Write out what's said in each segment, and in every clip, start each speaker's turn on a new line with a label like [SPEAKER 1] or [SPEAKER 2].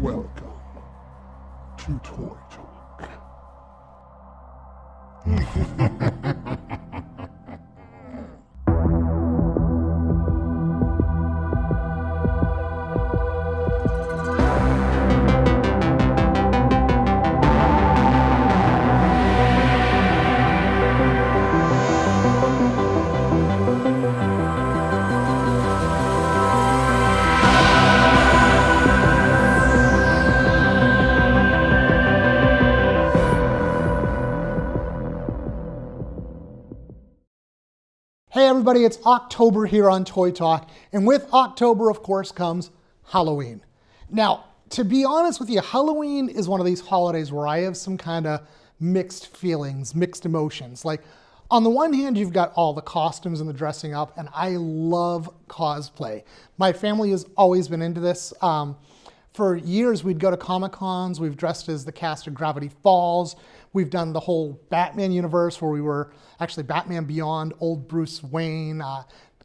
[SPEAKER 1] Welcome to Toy Talk.
[SPEAKER 2] Hey everybody, it's October here on Toy Talk, and with October, of course, comes Halloween. Now, to be honest with you, Halloween is one of these holidays where I have some kind of mixed feelings, mixed emotions. Like, on the one hand, you've got all the costumes and the dressing up, and I love cosplay. My family has always been into this. For years, we'd go to Comic-Cons, we've dressed as the cast of Gravity Falls, we've done the whole Batman universe where we were actually Batman Beyond, old Bruce Wayne,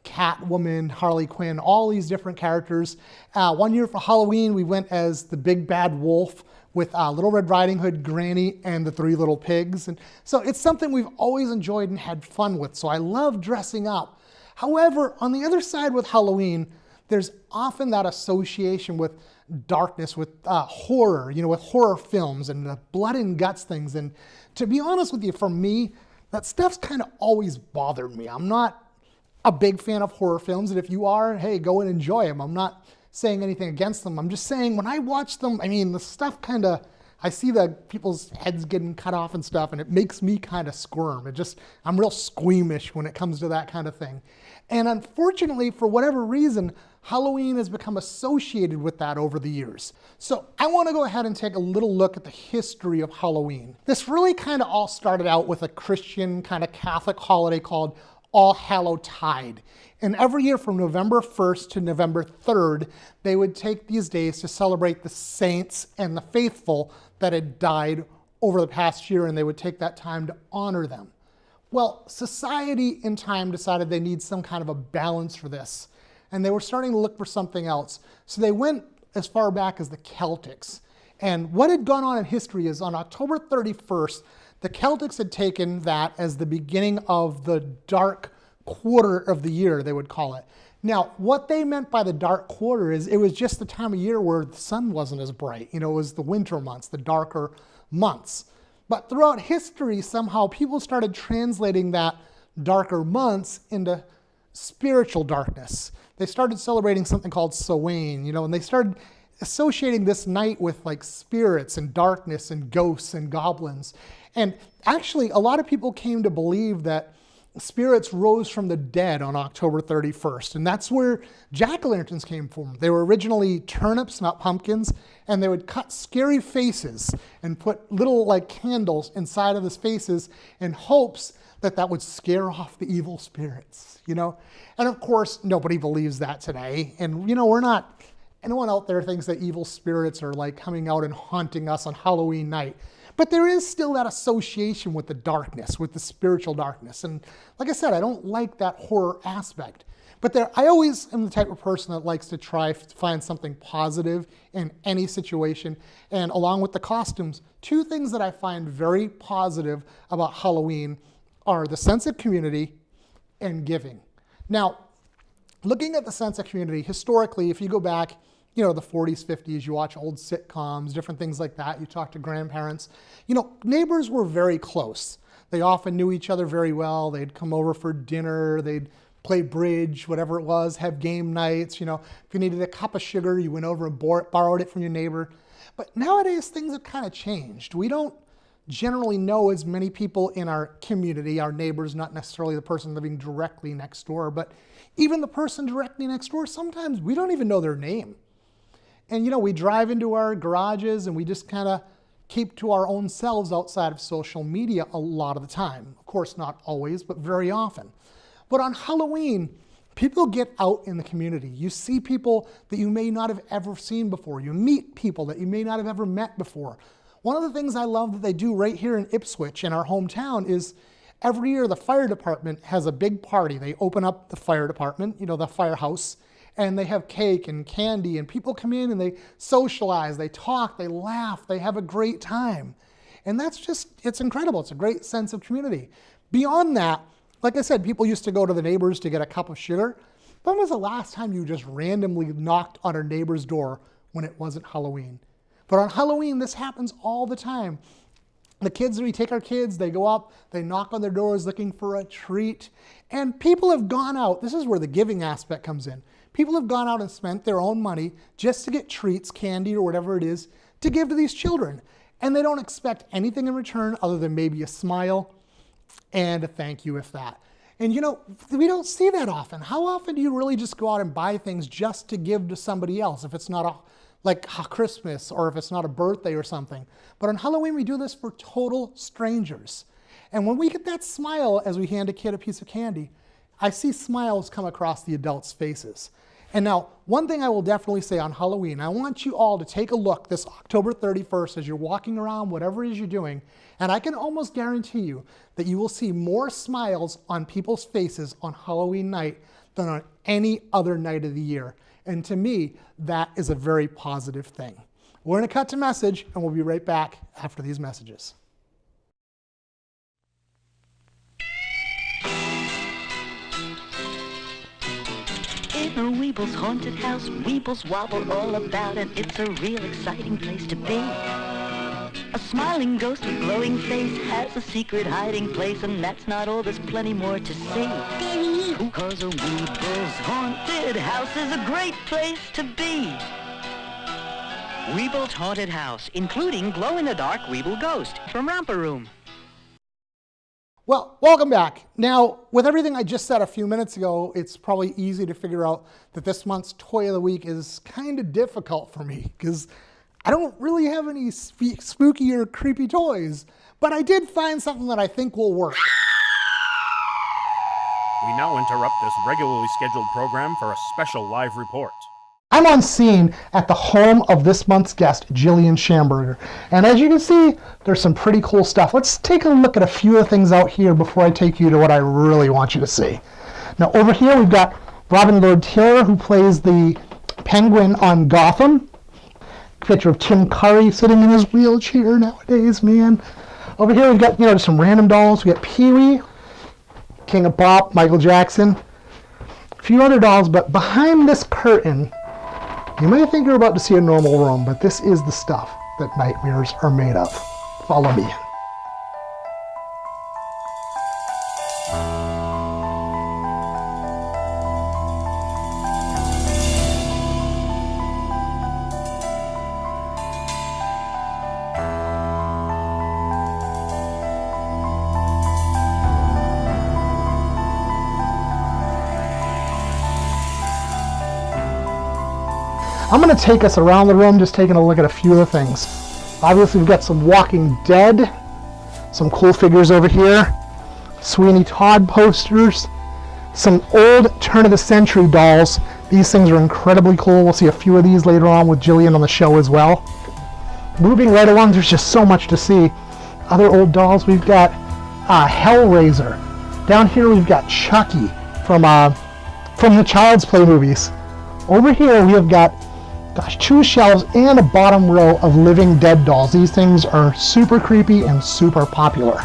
[SPEAKER 2] Catwoman, Harley Quinn, all these different characters. One year for Halloween, we went as the Big Bad Wolf with Little Red Riding Hood, Granny, and the Three Little Pigs. And so it's something we've always enjoyed and had fun with, so I love dressing up. However, on the other side with Halloween, there's often that association with darkness, with horror, with horror films and the blood and guts things. And to be honest with you, for me, that stuff's kind of always bothered me. I'm not a big fan of horror films, and if you are, hey, go and enjoy them. I'm not saying anything against them. I'm just saying when I watch them, the stuff kind of, I see the people's heads getting cut off and stuff, and it makes me kind of squirm. I'm real squeamish when it comes to that kind of thing. And unfortunately, for whatever reason, Halloween has become associated with that over the years. So I want to go ahead and take a little look at the history of Halloween. This really kind of all started out with a Christian kind of Catholic holiday called All Hallowtide. And every year from November 1st to November 3rd, they would take these days to celebrate the saints and the faithful that had died over the past year, and they would take that time to honor them. Well, society in time decided they need some kind of a balance for this, and they were starting to look for something else. So they went as far back as the Celtics. And what had gone on in history is on October 31st, the Celtics had taken that as the beginning of the dark quarter of the year, they would call it. Now, what they meant by the dark quarter is it was just the time of year where the sun wasn't as bright. It was the winter months, the darker months. But throughout history, somehow people started translating that darker months into spiritual darkness. They started celebrating something called Samhain, and they started associating this night with like spirits and darkness and ghosts and goblins. And actually, a lot of people came to believe that spirits rose from the dead on October 31st. And that's where jack-o'-lanterns came from. They were originally turnips, not pumpkins, and they would cut scary faces and put little like candles inside of the faces in hopes that that would scare off the evil spirits, And of course, nobody believes that today. And, we're not, anyone out there thinks that evil spirits are like coming out and haunting us on Halloween night. But there is still that association with the darkness, with the spiritual darkness. And like I said, I don't like that horror aspect. But I always am the type of person that likes to try to find something positive in any situation. And along with the costumes, two things that I find very positive about Halloween are the sense of community and giving. Now, looking at the sense of community, historically, if you go back, the 40s, 50s, you watch old sitcoms, different things like that, you talk to grandparents, neighbors were very close. They often knew each other very well. They'd come over for dinner, they'd play bridge, whatever it was, have game nights. If you needed a cup of sugar, you went over and borrowed it from your neighbor. But nowadays, things have kind of changed. We don't generally know as many people in our community, our neighbors, not necessarily the person living directly next door, but even the person directly next door, sometimes we don't even know their name. And we drive into our garages and we just kind of keep to our own selves outside of social media a lot of the time. Of course, not always, but very often. But on Halloween, people get out in the community. You see people that you may not have ever seen before. You meet people that you may not have ever met before. One of the things I love that they do right here in Ipswich, in our hometown, is every year the fire department has a big party. They open up the fire department, the firehouse, and they have cake and candy, and people come in and they socialize, they talk, they laugh, they have a great time. And that's just, it's incredible. It's a great sense of community. Beyond that, like I said, people used to go to the neighbors to get a cup of sugar. When was the last time you just randomly knocked on a neighbor's door when it wasn't Halloween? But on Halloween, this happens all the time. The kids, we take our kids, they go up, they knock on their doors looking for a treat. And people have gone out, this is where the giving aspect comes in. People have gone out and spent their own money just to get treats, candy, or whatever it is, to give to these children. And they don't expect anything in return other than maybe a smile and a thank you, if that. And you know, we don't see that often. How often do you really just go out and buy things just to give to somebody else if it's not like Christmas or if it's not a birthday or something? But on Halloween, we do this for total strangers. And when we get that smile as we hand a kid a piece of candy, I see smiles come across the adults' faces. And now, one thing I will definitely say on Halloween, I want you all to take a look this October 31st as you're walking around, whatever it is you're doing, and I can almost guarantee you that you will see more smiles on people's faces on Halloween night than on any other night of the year. And to me, that is a very positive thing. We're going to cut to message, and we'll be right back after these messages.
[SPEAKER 3] In a Weeble's haunted house, Weebles wobble all about, and it's a real exciting place to be. A smiling ghost with glowing face has a secret hiding place, and that's not all, there's plenty more to see. Cause a Weeble's haunted house is a great place to be. Weeble's haunted house, including glow-in-the-dark Weeble ghost from Romper Room.
[SPEAKER 2] Well, welcome back. Now, with everything I just said a few minutes ago, it's probably easy to figure out that this month's Toy of the Week is kind of difficult for me because I don't really have any spooky or creepy toys, but I did find something that I think will work.
[SPEAKER 4] We now interrupt this regularly scheduled program for a special live report.
[SPEAKER 2] I'm on scene at the home of this month's guest, Jillian Shamberger. And as you can see, there's some pretty cool stuff. Let's take a look at a few of the things out here before I take you to what I really want you to see. Now over here we've got Robin Lord Taylor, who plays the Penguin on Gotham. Picture of Tim Curry sitting in his wheelchair nowadays, man. Over here we've got, just some random dolls. We got Pee-wee, King of Pop, Michael Jackson, a few other dolls, but behind this curtain, you might think you're about to see a normal room, but this is the stuff that nightmares are made of. Follow me in. I'm going to take us around the room, just taking a look at a few of the things. Obviously, we've got some Walking Dead, some cool figures over here, Sweeney Todd posters, some old turn-of-the-century dolls. These things are incredibly cool. We'll see a few of these later on with Jillian on the show as well. Moving right along, there's just so much to see. Other old dolls, we've got Hellraiser. Down here, we've got Chucky from the Child's Play movies. Over here, we have got two shelves and a bottom row of Living Dead dolls. These things are super creepy and super popular.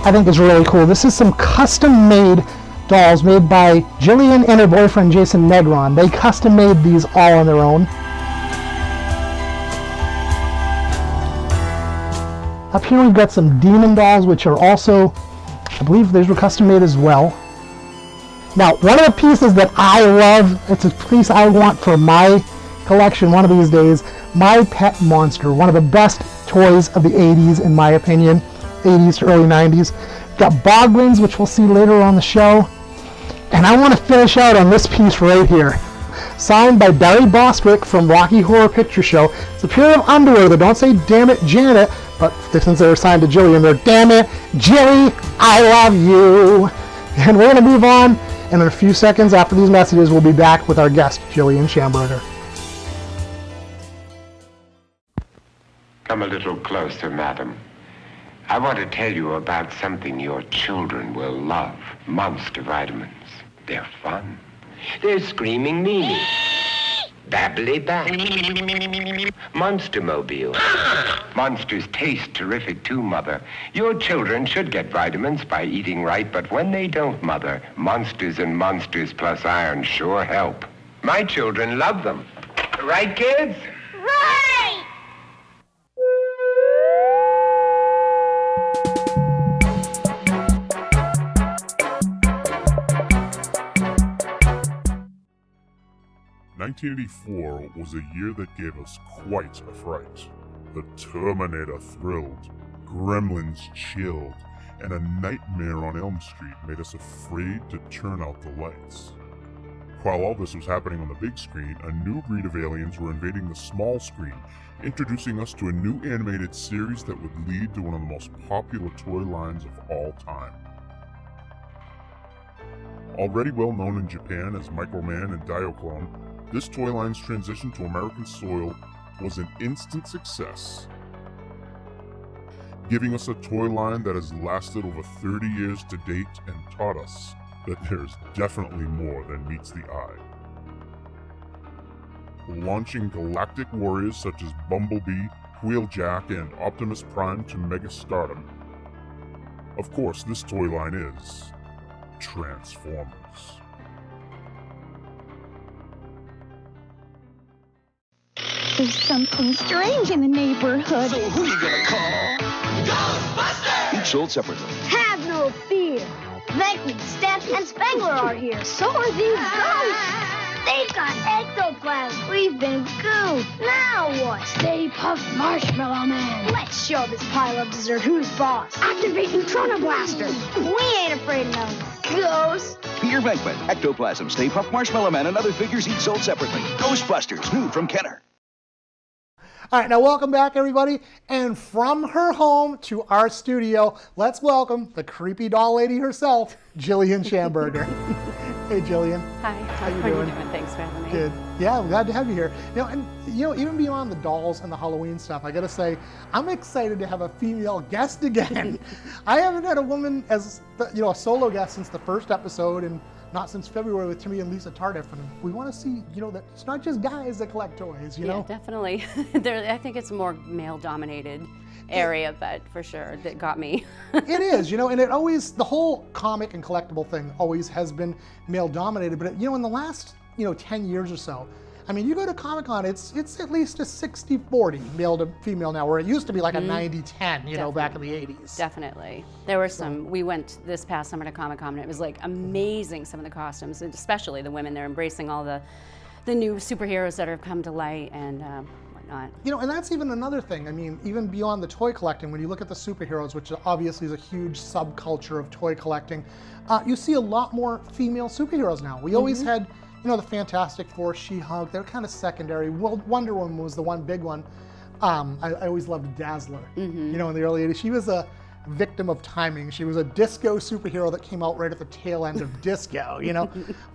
[SPEAKER 2] I think it's really cool. This is some custom-made dolls made by Jillian and her boyfriend Jason Negron. They custom-made these all on their own. Up here we've got some demon dolls, which are also, I believe these were custom-made as well. Now, one of the pieces that I love, it's a piece I want for my collection one of these days, My Pet Monster, one of the best toys of the 80s in my opinion, 80s to early 90s. Got Boglins, which we'll see later on the show. And I want to finish out on this piece right here. Signed by Barry Bostwick from Rocky Horror Picture Show. It's a pair of underwear that don't say "Damn it, Janet," but since they're signed to Jillian, they're "Damn it, Jilly, I love you." And we're going to move on. And in a few seconds after these messages, we'll be back with our guest, Jillian Shamberger.
[SPEAKER 5] Come a little closer, madam. I want to tell you about something your children will love. Monster vitamins. They're fun. They're screaming Mimi. Babbly bap. Monster-mobile. Monsters taste terrific too, Mother. Your children should get vitamins by eating right, but when they don't, Mother, Monsters and Monsters plus iron sure help. My children love them. Right, kids?
[SPEAKER 6] Right!
[SPEAKER 1] 1984 was a year that gave us quite a fright. The Terminator thrilled, Gremlins chilled, and A Nightmare on Elm Street made us afraid to turn out the lights. While all this was happening on the big screen, a new breed of aliens were invading the small screen, introducing us to a new animated series that would lead to one of the most popular toy lines of all time. Already well known in Japan as Microman and Dioclone, this toy line's transition to American soil was an instant success, giving us a toy line that has lasted over 30 years to date and taught us that there's definitely more than meets the eye. Launching galactic warriors such as Bumblebee, Wheeljack, and Optimus Prime to mega stardom. Of course, this toy line is Transformers.
[SPEAKER 6] There's something strange in the neighborhood.
[SPEAKER 7] So who you gonna call? Ghostbusters! Each sold separately.
[SPEAKER 6] Have no fear. Venkman, Steph, and Spengler are here. So are these ghosts. They've got ectoplasm. We've been goofed. Now what? Stay Puft Marshmallow Man. Let's show this pile of dessert who's boss. Activate Neutrona Blaster. We ain't afraid of no ghosts.
[SPEAKER 7] Peter Venkman, Ectoplasm, Stay Puft Marshmallow Man, and other figures each sold separately. Ghostbusters, new from Kenner.
[SPEAKER 2] All right, now welcome back, everybody. And from her home to our studio, let's welcome the creepy doll lady herself, Jillian Shamberger. Hey, Jillian.
[SPEAKER 8] Hi.
[SPEAKER 2] How you doing?
[SPEAKER 8] Thanks for having me.
[SPEAKER 2] Good. Yeah, I'm glad to have you here. Even beyond the dolls and the Halloween stuff, I got to say, I'm excited to have a female guest again. I haven't had a woman as a solo guest since the first episode, and not since February with Timmy and Lisa Tardif. And we want to see, that it's not just guys that collect toys, you know?
[SPEAKER 8] Yeah, definitely. I think it's a more male-dominated area, but for sure, that got me.
[SPEAKER 2] It is, and it always, the whole comic and collectible thing always has been male-dominated. But, in the last, 10 years or so, I mean, you go to Comic-Con, it's at least a 60-40 male to female now, where it used to be like a 90-10, back in the 80s.
[SPEAKER 8] Definitely. There were we went this past summer to Comic-Con, and it was like amazing, some of the costumes, and especially the women. They're embracing all the new superheroes that have come to light and whatnot.
[SPEAKER 2] And that's even another thing. I mean, even beyond the toy collecting, when you look at the superheroes, which obviously is a huge subculture of toy collecting, you see a lot more female superheroes now. We always had the Fantastic Four, She-Hulk, they're kind of secondary. Wonder Woman was the one big one. I always loved Dazzler. In the early 80s. She was a victim of timing. She was a disco superhero that came out right at the tail end of disco,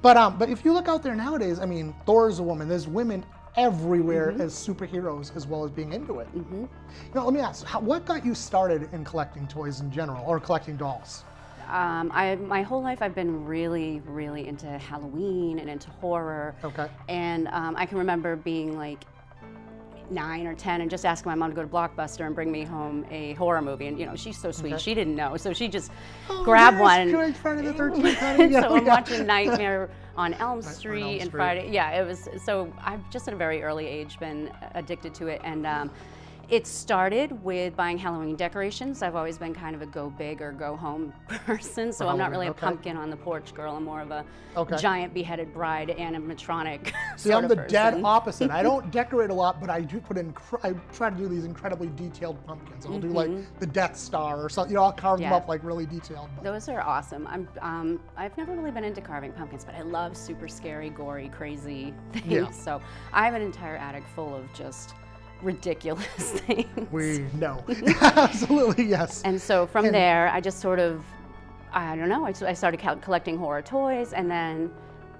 [SPEAKER 2] But if you look out there nowadays, I mean, Thor's a woman. There's women everywhere as superheroes as well as being into it. Let me ask, what got you started in collecting toys in general, or collecting dolls?
[SPEAKER 8] My whole life I've been really, really into Halloween and into horror.
[SPEAKER 2] Okay.
[SPEAKER 8] And I can remember being like 9 or 10 and just asking my mom to go to Blockbuster and bring me home a horror movie. And she's so sweet. Okay. She didn't know, so she just grabbed one.
[SPEAKER 2] Good, Friday the 13th, honey.
[SPEAKER 8] So I'm watching Nightmare on Elm Street and Friday. Yeah, it was. So I've just at a very early age been addicted to it, and it started with buying Halloween decorations. I've always been kind of a go big or go home person, so I'm not really a pumpkin on the porch girl. I'm more of a giant beheaded bride animatronic.
[SPEAKER 2] See, I'm the dead opposite. I don't decorate a lot, but I do put in. I try to do these incredibly detailed pumpkins. I'll do like the Death Star or something. I'll carve them up like really detailed. But.
[SPEAKER 8] Those are awesome. I've never really been into carving pumpkins, but I love super scary, gory, crazy things. Yeah. So I have an entire attic full of just ridiculous things.
[SPEAKER 2] We know. Absolutely, yes.
[SPEAKER 8] And so from there, I just sort of, I don't know, I started collecting horror toys, and then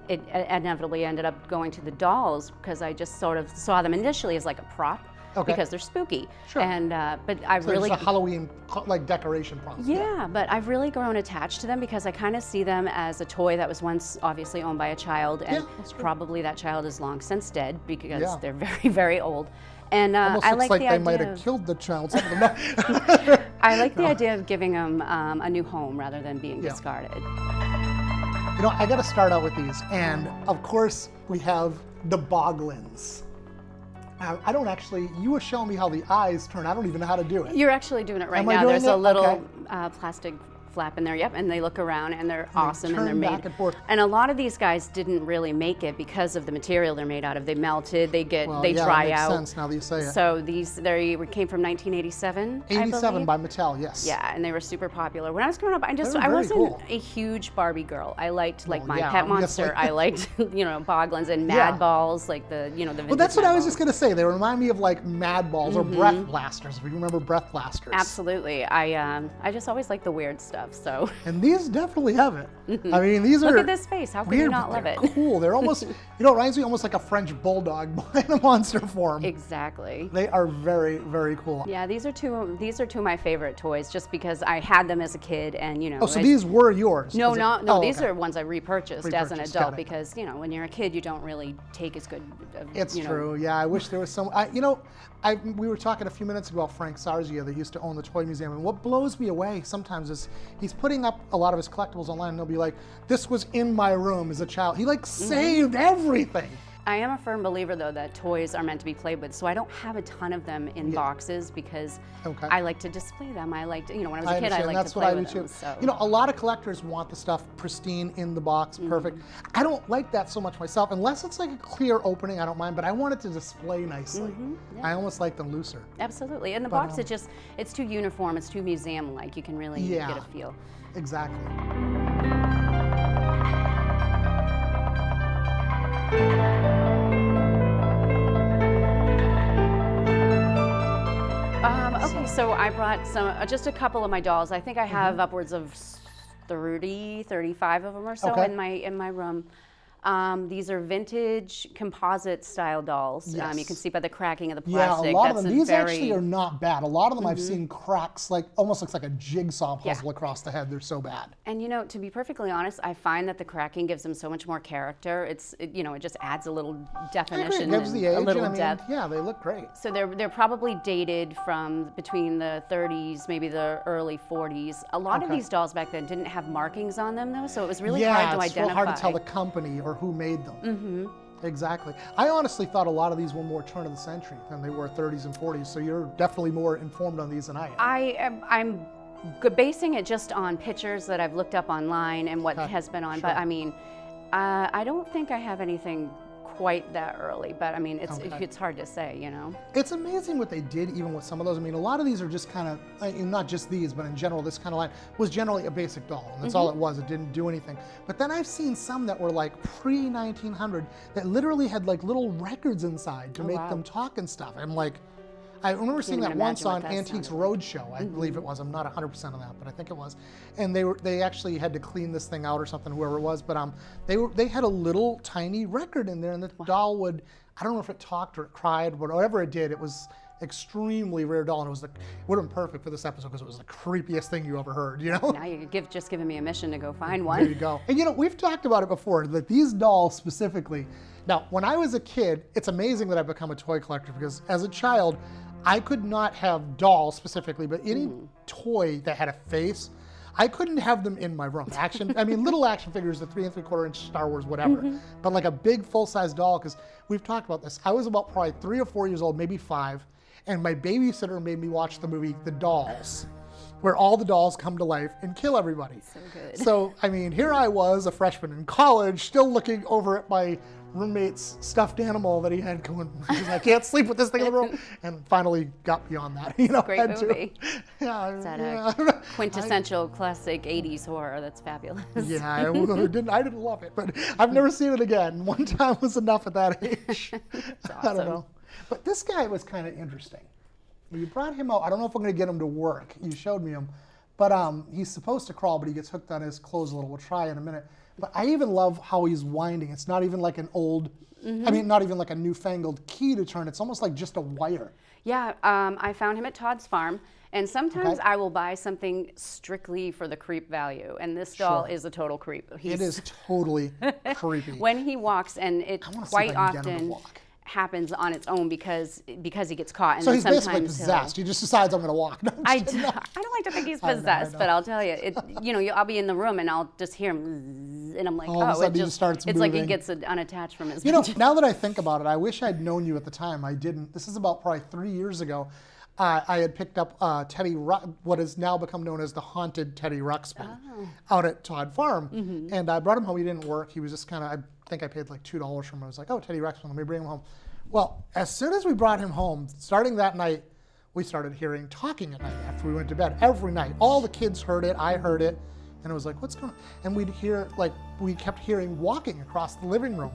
[SPEAKER 8] it inevitably ended up going to the dolls because I just sort of saw them initially as like a prop. because they're spooky.
[SPEAKER 2] Sure.
[SPEAKER 8] And but I've
[SPEAKER 2] So
[SPEAKER 8] really
[SPEAKER 2] it's a Halloween like decoration process.
[SPEAKER 8] yeah, but I've really grown attached to them because I kind of see them as a toy that was once obviously owned by a child, and
[SPEAKER 2] that's good.
[SPEAKER 8] probably that child is long since dead because
[SPEAKER 2] Yeah.
[SPEAKER 8] they're very, very old. And
[SPEAKER 2] Almost
[SPEAKER 8] I
[SPEAKER 2] looks
[SPEAKER 8] like
[SPEAKER 2] like
[SPEAKER 8] the
[SPEAKER 2] they
[SPEAKER 8] idea
[SPEAKER 2] might have
[SPEAKER 8] of,
[SPEAKER 2] killed the child. Some of them.
[SPEAKER 8] I like the idea of giving them a new home rather than being discarded.
[SPEAKER 2] You know, I got to start out with these, and of course we have the Boglins. I don't actually. You were showing me how the eyes turn. I don't even know how to do it.
[SPEAKER 8] You're actually doing it right
[SPEAKER 2] Am I
[SPEAKER 8] now.
[SPEAKER 2] doing
[SPEAKER 8] There's
[SPEAKER 2] it?
[SPEAKER 8] a little
[SPEAKER 2] Okay.
[SPEAKER 8] plastic flap in there, yep, and they look around and they're awesome and
[SPEAKER 2] turn
[SPEAKER 8] they're made.
[SPEAKER 2] back and forth.
[SPEAKER 8] And a lot of these guys didn't really make it because of the material they're made out of. They melted, they
[SPEAKER 2] Well,
[SPEAKER 8] they
[SPEAKER 2] yeah,
[SPEAKER 8] dry
[SPEAKER 2] that makes
[SPEAKER 8] out.
[SPEAKER 2] sense now that you say it.
[SPEAKER 8] So they came from 1987. I
[SPEAKER 2] 87
[SPEAKER 8] believe.
[SPEAKER 2] by Mattel, yes.
[SPEAKER 8] Yeah, and they were super popular. When I was growing up, I
[SPEAKER 2] They were
[SPEAKER 8] I
[SPEAKER 2] very
[SPEAKER 8] wasn't
[SPEAKER 2] cool.
[SPEAKER 8] a huge Barbie girl. I liked like
[SPEAKER 2] Well,
[SPEAKER 8] my
[SPEAKER 2] yeah,
[SPEAKER 8] Pet
[SPEAKER 2] obviously.
[SPEAKER 8] Monster. I liked Boglins and
[SPEAKER 2] Yeah.
[SPEAKER 8] Mad Balls, like the the.
[SPEAKER 2] Well, that's
[SPEAKER 8] vintage
[SPEAKER 2] what
[SPEAKER 8] Mad
[SPEAKER 2] I was
[SPEAKER 8] Balls.
[SPEAKER 2] just going to say. They remind me of like Mad Balls or Breath Blasters, if you remember Breath Blasters.
[SPEAKER 8] Absolutely. I just always like the weird stuff. So.
[SPEAKER 2] And these definitely have it. I mean, these are
[SPEAKER 8] Look at this face. How can you
[SPEAKER 2] weird,
[SPEAKER 8] not
[SPEAKER 2] but
[SPEAKER 8] love
[SPEAKER 2] they're
[SPEAKER 8] it?
[SPEAKER 2] cool. They're almost, it reminds me almost like a French bulldog in a monster form.
[SPEAKER 8] Exactly.
[SPEAKER 2] They are very, very cool.
[SPEAKER 8] Yeah, these are two of my favorite toys, just because I had them as a kid, and
[SPEAKER 2] Oh, so these were yours?
[SPEAKER 8] No,
[SPEAKER 2] Is it-
[SPEAKER 8] no,
[SPEAKER 2] oh,
[SPEAKER 8] these
[SPEAKER 2] okay.
[SPEAKER 8] are ones I repurchased as an
[SPEAKER 2] Repurchased, got
[SPEAKER 8] adult
[SPEAKER 2] it.
[SPEAKER 8] because when you're a kid, you don't really take as good.
[SPEAKER 2] It's true. Yeah, I wish there was some. We were talking a few minutes ago about Frank Sarzia that used to own the Toy Museum, and what blows me away sometimes is he's putting up a lot of his collectibles online, and they'll be like, "This was in my room as a child." He saved everything.
[SPEAKER 8] I am a firm believer, though, that toys are meant to be played with, so I don't have a ton of them in boxes because I like to display them. I liked, when I was a kid, I liked
[SPEAKER 2] that's
[SPEAKER 8] to
[SPEAKER 2] what
[SPEAKER 8] play
[SPEAKER 2] I
[SPEAKER 8] with
[SPEAKER 2] do
[SPEAKER 8] them.
[SPEAKER 2] too.
[SPEAKER 8] So.
[SPEAKER 2] A lot of collectors want the stuff pristine in the box, perfect. I don't like that so much myself, unless it's like a clear opening. I don't mind, but I want it to display nicely. I almost like them looser.
[SPEAKER 8] Absolutely, in the box, it's too uniform, it's too museum-like. You can really get a feel.
[SPEAKER 2] Exactly.
[SPEAKER 8] Okay, so I brought just a couple of my dolls. I think I have upwards of 30, 35 of them or so in my room. These are vintage composite style dolls.
[SPEAKER 2] Yes.
[SPEAKER 8] You can see by the cracking of the plastic.
[SPEAKER 2] Yeah, a lot of them. These actually are not bad. A lot of them I've seen cracks, like almost looks like a jigsaw puzzle across the head. They're so bad.
[SPEAKER 8] And to be perfectly honest, I find that the cracking gives them so much more character. It just adds a little definition,
[SPEAKER 2] It gives the
[SPEAKER 8] and
[SPEAKER 2] age,
[SPEAKER 8] a little
[SPEAKER 2] and
[SPEAKER 8] depth.
[SPEAKER 2] yeah, they look great.
[SPEAKER 8] So they're probably dated from between the 30s, maybe the early 40s. A lot of these dolls back then didn't have markings on them though, so it was really hard to
[SPEAKER 2] it's
[SPEAKER 8] identify.
[SPEAKER 2] real hard to tell the company or who made them. Exactly. I honestly thought a lot of these were more turn of the century than they were 30s and 40s, so you're definitely more informed on these than I am.
[SPEAKER 8] I'm basing it just on pictures that I've looked up online and what has been on, but I mean, I don't think I have anything quite that early, but I mean, it's hard to say,
[SPEAKER 2] It's amazing what they did even with some of those. I mean, a lot of these are just kind of, not just these, but in general, this kind of line was generally a basic doll, and that's all it was. It didn't do anything. But then I've seen some that were like pre-1900 that literally had like little records inside to make them talk and stuff. I'm like, I remember seeing that once on Antiques Roadshow, I believe it was. I'm not 100% on that, but I think it was. And they actually had to clean this thing out or something, whoever it was. But they had a little tiny record in there, and the doll would, I don't know if it talked or it cried, but whatever it did, it was extremely rare doll, and it would have been perfect for this episode because it was the creepiest thing you ever heard.
[SPEAKER 8] Now you're just giving me a mission to go find one.
[SPEAKER 2] There you go. And we've talked about it before, that these dolls specifically. Now, when I was a kid, it's amazing that I've become a toy collector because as a child, I could not have dolls specifically, but any toy that had a face, I couldn't have them in my room. Little action figures, the 3 3/4 inch Star Wars, whatever. But like a big full-size doll, because we've talked about this. I was about probably 3 or 4 years old, maybe 5, and my babysitter made me watch the movie The Dolls, where all the dolls come to life and kill everybody.
[SPEAKER 8] So good.
[SPEAKER 2] So, here I was, a freshman in college, still looking over at my roommate's stuffed animal that he had going, because I can't sleep with this thing in the room, and finally got beyond that.
[SPEAKER 8] Great movie.
[SPEAKER 2] Yeah,
[SPEAKER 8] Is that a quintessential classic 80s horror? That's fabulous.
[SPEAKER 2] Yeah, I didn't love it, but I've never seen it again. One time was enough at that age.
[SPEAKER 8] Awesome.
[SPEAKER 2] I don't know. But this guy was kind of interesting. You brought him out. I don't know if I'm going to get him to work. You showed me him. But he's supposed to crawl, but he gets hooked on his clothes a little. We'll try in a minute. But I even love how he's winding. It's not even like an old, not even like a newfangled key to turn. It's almost like just a wire.
[SPEAKER 8] Yeah, I found him at Todd's Farm, and sometimes
[SPEAKER 2] Okay.
[SPEAKER 8] I will buy something strictly for the creep value, and this doll is a total creep.
[SPEAKER 2] It is totally creepy.
[SPEAKER 8] When he walks, and it
[SPEAKER 2] I wanna see if
[SPEAKER 8] quite
[SPEAKER 2] I can get him to
[SPEAKER 8] often
[SPEAKER 2] walk.
[SPEAKER 8] happens on its own because he gets caught, and
[SPEAKER 2] So
[SPEAKER 8] then
[SPEAKER 2] he's basically
[SPEAKER 8] sometimes
[SPEAKER 2] possessed. He just decides I'm going to walk. No, I'm
[SPEAKER 8] I
[SPEAKER 2] just kidding.
[SPEAKER 8] don't like to think he's
[SPEAKER 2] I know,
[SPEAKER 8] possessed, but I'll tell you, I'll be in the room and I'll just hear him, zzz, and I'm like,
[SPEAKER 2] All of a
[SPEAKER 8] oh,
[SPEAKER 2] sudden
[SPEAKER 8] it
[SPEAKER 2] he
[SPEAKER 8] just
[SPEAKER 2] starts
[SPEAKER 8] it's like he
[SPEAKER 2] moving.
[SPEAKER 8] gets unattached from his.
[SPEAKER 2] Now that I think about it, I wish I'd known you at the time. I didn't. This is about probably 3 years ago. I had picked up what has now become known as the haunted Teddy Ruxpin out at Todd Farm. And I brought him home. He didn't work. He was just kind of, I think I paid like $2 for him. I was like, oh, Teddy Ruxpin, let me bring him home. Well, as soon as we brought him home, starting that night, we started hearing talking at night after we went to bed. Every night. All the kids heard it. I heard it. And it was like, what's going on? And we kept hearing walking across the living room.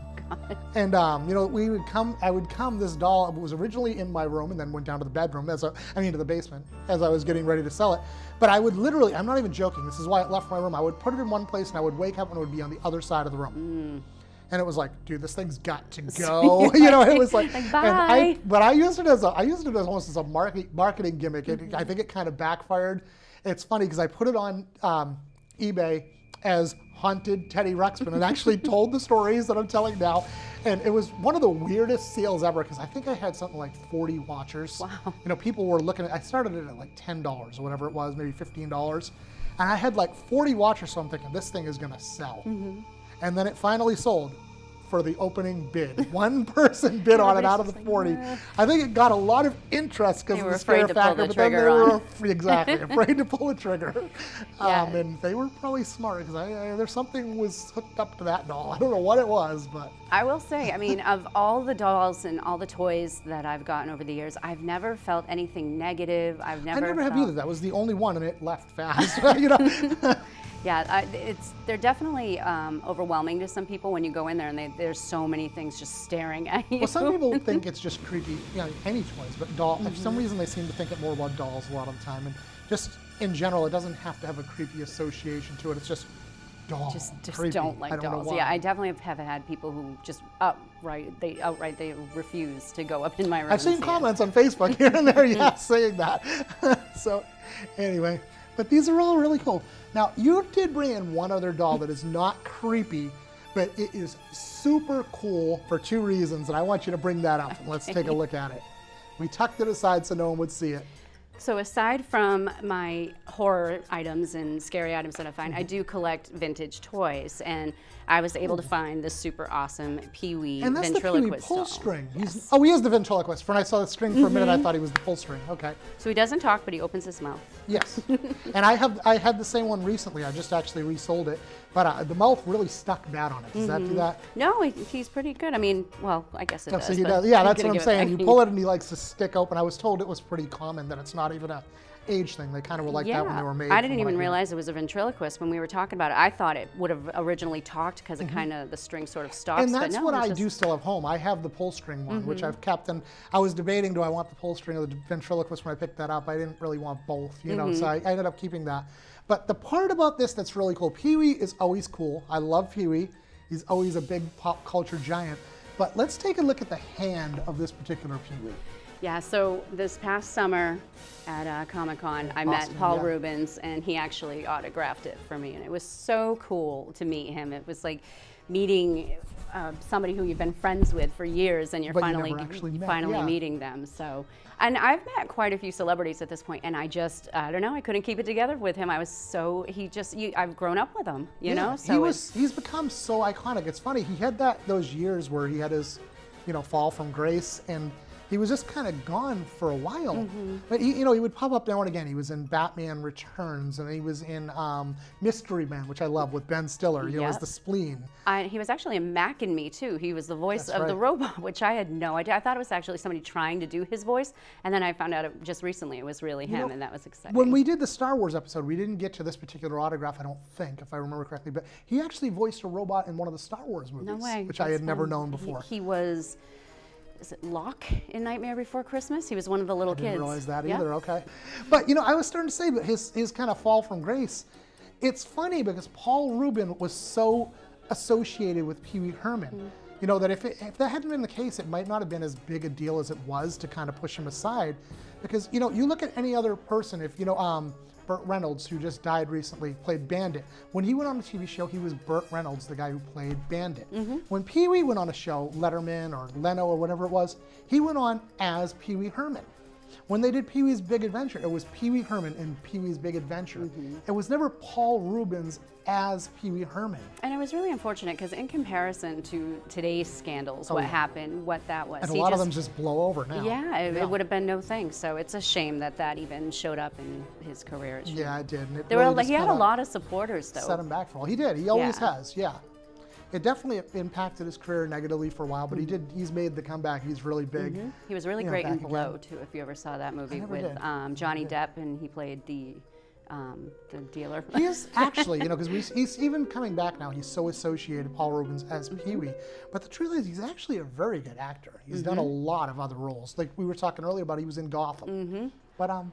[SPEAKER 2] And I would come, this doll was originally in my room and then went down to the bedroom, to the basement, as I was getting ready to sell it. But I would literally, I'm not even joking, this is why it left my room. I would put it in one place and I would wake up and it would be on the other side of the room. And it was like, dude, this thing's got to go. It was like,
[SPEAKER 8] bye.
[SPEAKER 2] But I used it as almost as a marketing gimmick. I think it kind of backfired. It's funny because I put it on eBay as haunted Teddy Ruxpin and actually told the stories that I'm telling now. And it was one of the weirdest sales ever because I think I had something like 40 watchers.
[SPEAKER 8] Wow.
[SPEAKER 2] People were looking at, I started it at like $10 or whatever it was, maybe $15. And I had like 40 watchers, so I'm thinking this thing is gonna sell. And then it finally sold for the opening bid. One person bid on it out of the 40. I think it got a lot of interest because of the scare factor, but then they were afraid to pull the trigger. And they were probably smart because there's something was hooked up to that doll. I don't know what it was, but.
[SPEAKER 8] I will say, of all the dolls and all the toys that I've gotten over the years, I've never felt anything negative. I never
[SPEAKER 2] have either. That was the only one, and it left fast.
[SPEAKER 8] Yeah, they're definitely overwhelming to some people when you go in there and there's so many things just staring at you.
[SPEAKER 2] Well, some people think it's just creepy, any toys, but for some reason they seem to think it more about dolls a lot of the time. And just in general, it doesn't have to have a creepy association to it. It's just dolls.
[SPEAKER 8] Just
[SPEAKER 2] creepy.
[SPEAKER 8] don't like
[SPEAKER 2] I don't
[SPEAKER 8] dolls.
[SPEAKER 2] know why.
[SPEAKER 8] Yeah, I definitely have had people who just outright refuse to go up in my room.
[SPEAKER 2] I've seen comments on Facebook here and there, saying that. So, anyway. But these are all really cool. Now, you did bring in one other doll that is not creepy, but it is super cool for 2 reasons, and I want you to bring that up. Let's take a look at it. We tucked it aside so no one would see it.
[SPEAKER 8] So aside from my horror items and scary items that I find, I do collect vintage toys, and I was able to find this super awesome Pee-wee
[SPEAKER 2] And that's the
[SPEAKER 8] ventriloquist
[SPEAKER 2] Pee-wee pull
[SPEAKER 8] doll.
[SPEAKER 2] string. He is the ventriloquist. When I saw the string for a minute, I thought he was the pull string. Okay.
[SPEAKER 8] So he doesn't talk, but he opens his mouth.
[SPEAKER 2] Yes. And I had the same one recently. I just actually resold it, but the mouth really stuck bad on it. Does that do that?
[SPEAKER 8] No, he's pretty good. I guess it does.
[SPEAKER 2] So he
[SPEAKER 8] but
[SPEAKER 2] does. Yeah,
[SPEAKER 8] I'm
[SPEAKER 2] that's
[SPEAKER 8] gonna
[SPEAKER 2] what I'm
[SPEAKER 8] give it
[SPEAKER 2] saying. You
[SPEAKER 8] back.
[SPEAKER 2] pull it and he likes to stick open. I was told it was pretty common that it's not even a age thing. They kind of were like that when they were made.
[SPEAKER 8] I didn't even realize it was a ventriloquist when we were talking about it. I thought it would have originally talked because it kind of, the string sort of stops.
[SPEAKER 2] And that's
[SPEAKER 8] but no,
[SPEAKER 2] what
[SPEAKER 8] it's
[SPEAKER 2] I
[SPEAKER 8] just-
[SPEAKER 2] do still have home. I have the pull string one, which I've kept, and I was debating, do I want the pull string or the ventriloquist when I picked that up? I didn't really want both, so I ended up keeping that. But the part about this that's really cool, Pee-wee is always cool. I love Pee-wee. He's always a big pop culture giant. But let's take a look at the hand of this particular Pee-wee.
[SPEAKER 8] Yeah, so this past summer at Comic-Con, I met Paul Rubens, and he actually autographed it for me, and it was so cool to meet him. It was like meeting somebody who you've been friends with for years, and you're finally meeting them. So, and I've met quite a few celebrities at this point, and I don't know, I couldn't keep it together with him. I've grown up with him, you know. So
[SPEAKER 2] he's become so iconic. It's funny, he had those years where he had his, fall from grace, and he was just kind of gone for a while. But he would pop up now and again. He was in Batman Returns, and he was in Mystery Man, which I love, with Ben Stiller, as the spleen.
[SPEAKER 8] He was actually in Mac and Me too. He was the voice of the robot, which I had no idea. I thought it was actually somebody trying to do his voice, and then I found out just recently it was really him, and that was exciting.
[SPEAKER 2] When we did the Star Wars episode, we didn't get to this particular autograph, I don't think, if I remember correctly, but he actually voiced a robot in one of the Star Wars movies,
[SPEAKER 8] No way.
[SPEAKER 2] which I had never known before.
[SPEAKER 8] He was. Is it Locke in Nightmare Before Christmas? He was one of the little kids.
[SPEAKER 2] I didn't realize that either, okay. But, I was starting to say, but his kind of fall from grace, it's funny because Paul Rubin was so associated with Pee-wee Herman. You know, that if that hadn't been the case, it might not have been as big a deal as it was to kind of push him aside. Because, you know, you look at any other person, if, you know, Burt Reynolds, who just died recently, played Bandit. When he went on a TV show, he was Burt Reynolds, the guy who played Bandit. When Pee Wee went on a show, Letterman or Leno or whatever it was, he went on as Pee Wee Herman. When they did Pee Wee's Big Adventure, it was Pee Wee Herman in Pee Wee's Big Adventure. It was never Paul Reubens as Pee Wee Herman.
[SPEAKER 8] And it was really unfortunate because in comparison to today's scandals, what happened, what that was.
[SPEAKER 2] And a lot of them just blow over now.
[SPEAKER 8] Yeah, it would have been no thing. So it's a shame that that even showed up in his career.
[SPEAKER 2] Yeah, it did. And it
[SPEAKER 8] there
[SPEAKER 2] really
[SPEAKER 8] were like, he had a lot of supporters though.
[SPEAKER 2] Set him back for a while. He did. He always has. Yeah. It definitely impacted his career negatively for a while, but he's made the comeback. He's really big.
[SPEAKER 8] He was really great in Blow too, if you ever saw that movie with Johnny Depp, and he played the dealer.
[SPEAKER 2] He is actually, you know, because he's even coming back now. He's so associated, Paul Reubens, as Pee Wee. But the truth is, he's actually a very good actor. He's done a lot of other roles. Like we were talking earlier about, he was in Gotham. But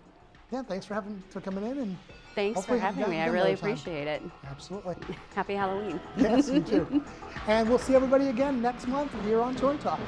[SPEAKER 2] yeah, thanks for coming in, and
[SPEAKER 8] thanks for having me. I really appreciate it.
[SPEAKER 2] Absolutely.
[SPEAKER 8] Happy Halloween.
[SPEAKER 2] Yes, you too. And we'll see everybody again next month here on Toy Talk.